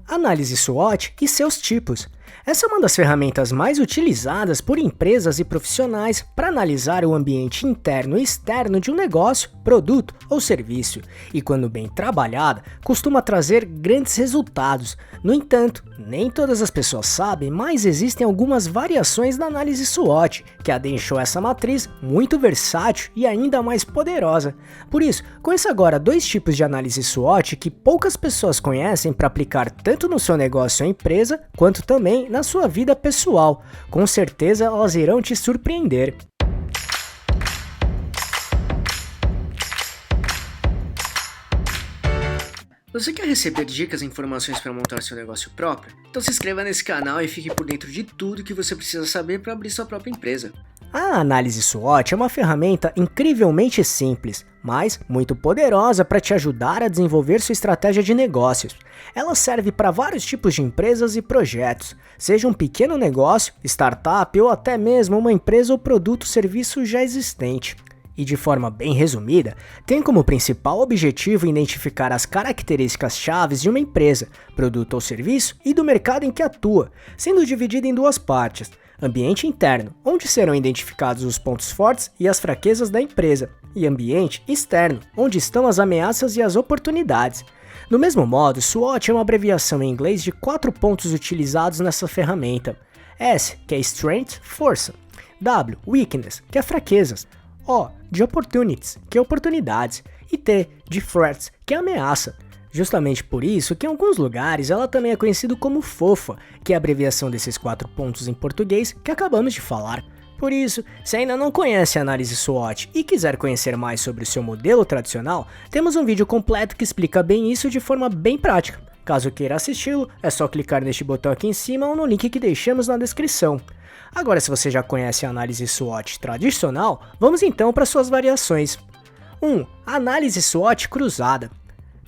Análise SWOT e seus tipos. Essa é uma das ferramentas mais utilizadas por empresas e profissionais para analisar o ambiente interno e externo de um negócio, produto ou serviço, e quando bem trabalhada, costuma trazer grandes resultados. No entanto, nem todas as pessoas sabem, mas existem algumas variações da análise SWOT, que a deixou essa matriz muito versátil e ainda mais poderosa. Por isso, conheça agora dois tipos de análise SWOT que poucas pessoas conhecem para aplicar tanto no seu negócio ou empresa, quanto também na sua vida pessoal. Com certeza elas irão te surpreender. Você quer receber dicas e informações para montar seu negócio próprio? Então se inscreva nesse canal e fique por dentro de tudo que você precisa saber para abrir sua própria empresa. A análise SWOT é uma ferramenta incrivelmente simples, mas muito poderosa para te ajudar a desenvolver sua estratégia de negócios. Ela serve para vários tipos de empresas e projetos, seja um pequeno negócio, startup ou até mesmo uma empresa ou produto ou serviço já existente. E de forma bem resumida, tem como principal objetivo identificar as características chaves de uma empresa, produto ou serviço e do mercado em que atua, sendo dividida em duas partes: ambiente interno, onde serão identificados os pontos fortes e as fraquezas da empresa, e ambiente externo, onde estão as ameaças e as oportunidades. Do mesmo modo, SWOT é uma abreviação em inglês de 4 pontos utilizados nessa ferramenta: S, que é Strength, força; W, Weakness, que é fraquezas; O, de Opportunities, que é oportunidades; e T, de Threats, que é ameaça. Justamente por isso que em alguns lugares ela também é conhecida como FOFA, que é a abreviação desses 4 pontos em português que acabamos de falar. Por isso, se ainda não conhece a análise SWOT e quiser conhecer mais sobre o seu modelo tradicional, temos um vídeo completo que explica bem isso de forma bem prática. Caso queira assisti-lo, é só clicar neste botão aqui em cima ou no link que deixamos na descrição. Agora, se você já conhece a análise SWOT tradicional, vamos então para suas variações. 1. Análise SWOT cruzada.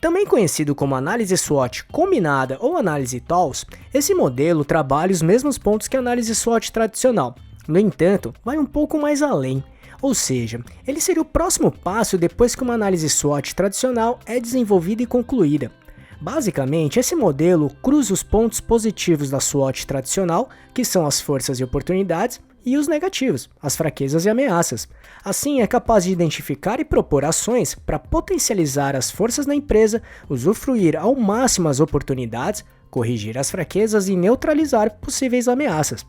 Também conhecido como análise SWOT combinada ou análise TOWS, esse modelo trabalha os mesmos pontos que a análise SWOT tradicional. No entanto, vai um pouco mais além, ou seja, ele seria o próximo passo depois que uma análise SWOT tradicional é desenvolvida e concluída. Basicamente, esse modelo cruza os pontos positivos da SWOT tradicional, que são as forças e oportunidades, e os negativos, as fraquezas e ameaças. Assim, é capaz de identificar e propor ações para potencializar as forças da empresa, usufruir ao máximo as oportunidades, corrigir as fraquezas e neutralizar possíveis ameaças.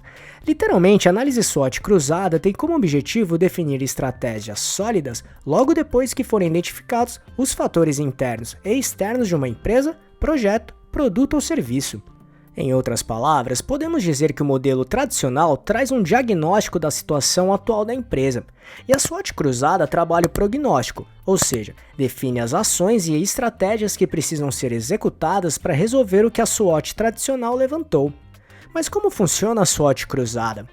Literalmente, a análise SWOT cruzada tem como objetivo definir estratégias sólidas logo depois que forem identificados os fatores internos e externos de uma empresa, projeto, produto ou serviço. Em outras palavras, podemos dizer que o modelo tradicional traz um diagnóstico da situação atual da empresa, e a SWOT cruzada trabalha o prognóstico, ou seja, define as ações e estratégias que precisam ser executadas para resolver o que a SWOT tradicional levantou. Mas como funciona a SWOT cruzada?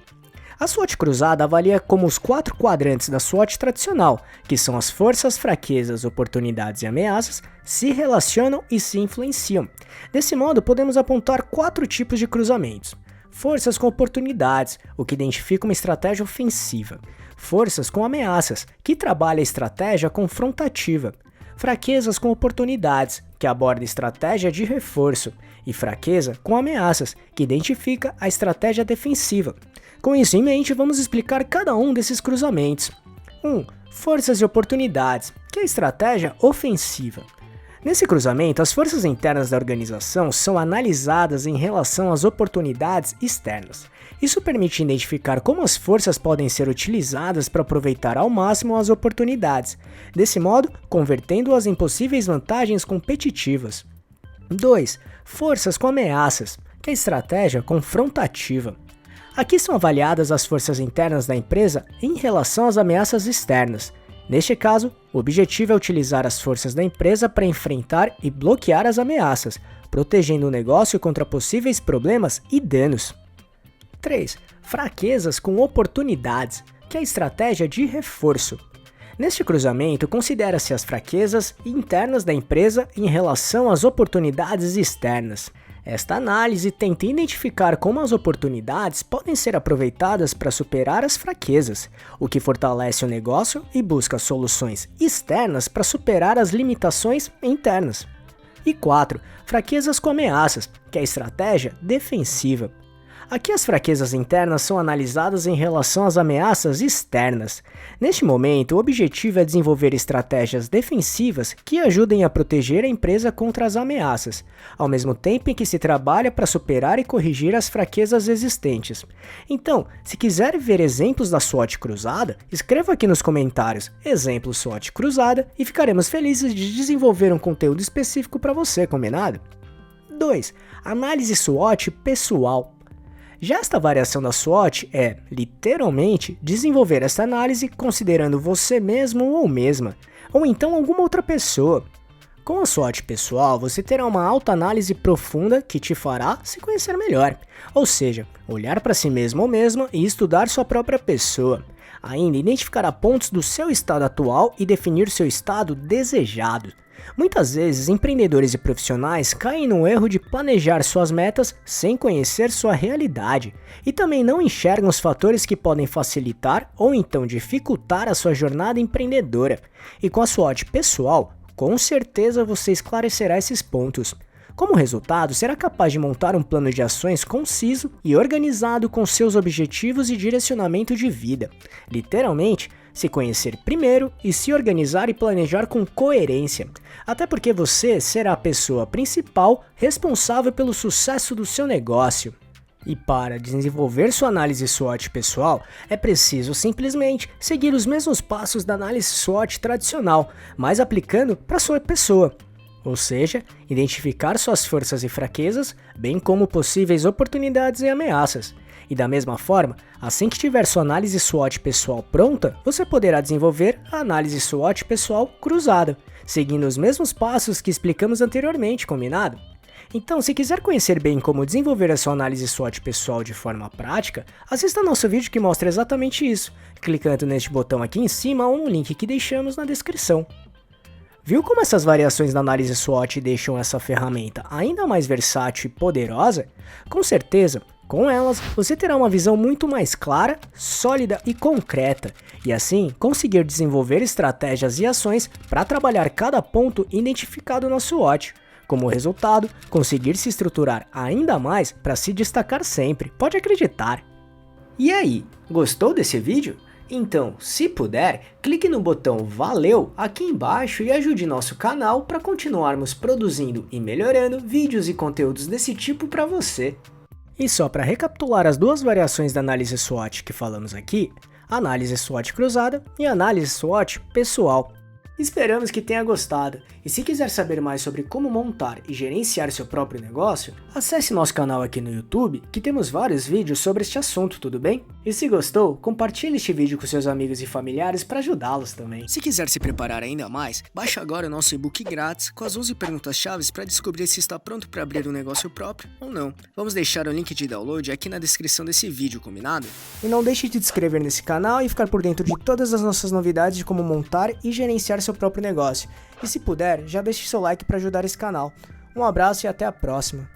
A SWOT cruzada avalia como os 4 quadrantes da SWOT tradicional, que são as forças, fraquezas, oportunidades e ameaças, se relacionam e se influenciam. Desse modo, podemos apontar 4 tipos de cruzamentos. Forças com oportunidades, o que identifica uma estratégia ofensiva. Forças com ameaças, que trabalha a estratégia confrontativa. Fraquezas com oportunidades, que aborda a estratégia de reforço. E fraqueza com ameaças, que identifica a estratégia defensiva. Com isso em mente, vamos explicar cada um desses cruzamentos. 1. Forças e oportunidades, que é a estratégia ofensiva. Nesse cruzamento, as forças internas da organização são analisadas em relação às oportunidades externas. Isso permite identificar como as forças podem ser utilizadas para aproveitar ao máximo as oportunidades, desse modo, convertendo-as em possíveis vantagens competitivas. 2. Forças com ameaças, que é a estratégia confrontativa. Aqui são avaliadas as forças internas da empresa em relação às ameaças externas. Neste caso, o objetivo é utilizar as forças da empresa para enfrentar e bloquear as ameaças, protegendo o negócio contra possíveis problemas e danos. 3. Fraquezas com oportunidades, que é a estratégia de reforço. Neste cruzamento, considera-se as fraquezas internas da empresa em relação às oportunidades externas. Esta análise tenta identificar como as oportunidades podem ser aproveitadas para superar as fraquezas, o que fortalece o negócio e busca soluções externas para superar as limitações internas. E 4. Fraquezas com ameaças, que é a estratégia defensiva. Aqui as fraquezas internas são analisadas em relação às ameaças externas. Neste momento, o objetivo é desenvolver estratégias defensivas que ajudem a proteger a empresa contra as ameaças, ao mesmo tempo em que se trabalha para superar e corrigir as fraquezas existentes. Então, se quiser ver exemplos da SWOT cruzada, escreva aqui nos comentários exemplo SWOT cruzada e ficaremos felizes de desenvolver um conteúdo específico para você, combinado? 2. Análise SWOT pessoal. Já esta variação da SWOT é, literalmente, desenvolver essa análise considerando você mesmo ou mesma, ou então alguma outra pessoa. Com a SWOT pessoal, você terá uma autoanálise profunda que te fará se conhecer melhor, ou seja, olhar para si mesmo ou mesma e estudar sua própria pessoa. Ainda identificará pontos do seu estado atual e definir seu estado desejado. Muitas vezes, empreendedores e profissionais caem no erro de planejar suas metas sem conhecer sua realidade e também não enxergam os fatores que podem facilitar ou então dificultar a sua jornada empreendedora. E com a SWOT pessoal, com certeza você esclarecerá esses pontos. Como resultado, será capaz de montar um plano de ações conciso e organizado com seus objetivos e direcionamento de vida. Literalmente, se conhecer primeiro e se organizar e planejar com coerência. Até porque você será a pessoa principal responsável pelo sucesso do seu negócio. E para desenvolver sua análise SWOT pessoal, é preciso simplesmente seguir os mesmos passos da análise SWOT tradicional, mas aplicando para sua pessoa. Ou seja, identificar suas forças e fraquezas, bem como possíveis oportunidades e ameaças. E da mesma forma, assim que tiver sua análise SWOT pessoal pronta, você poderá desenvolver a análise SWOT pessoal cruzada, seguindo os mesmos passos que explicamos anteriormente, combinado? Então, se quiser conhecer bem como desenvolver a sua análise SWOT pessoal de forma prática, assista nosso vídeo que mostra exatamente isso, clicando neste botão aqui em cima ou no link que deixamos na descrição. Viu como essas variações da análise SWOT deixam essa ferramenta ainda mais versátil e poderosa? Com certeza, com elas, você terá uma visão muito mais clara, sólida e concreta, e assim conseguir desenvolver estratégias e ações para trabalhar cada ponto identificado na SWOT. Como resultado, conseguir se estruturar ainda mais para se destacar sempre, pode acreditar. E aí, gostou desse vídeo? Então, se puder, clique no botão Valeu aqui embaixo e ajude nosso canal para continuarmos produzindo e melhorando vídeos e conteúdos desse tipo para você. E só para recapitular as duas variações da análise SWOT que falamos aqui, análise SWOT cruzada e análise SWOT pessoal. Esperamos que tenha gostado, e se quiser saber mais sobre como montar e gerenciar seu próprio negócio, acesse nosso canal aqui no YouTube, que temos vários vídeos sobre este assunto, tudo bem? E se gostou, compartilhe este vídeo com seus amigos e familiares para ajudá-los também. Se quiser se preparar ainda mais, baixe agora o nosso e-book grátis com as 11 perguntas-chave para descobrir se está pronto para abrir um negócio próprio ou não. Vamos deixar o link de download aqui na descrição desse vídeo, combinado? E não deixe de se inscrever nesse canal e ficar por dentro de todas as nossas novidades de como montar e gerenciar seu próprio negócio. E se puder, já deixe seu like para ajudar esse canal. Um abraço e até a próxima.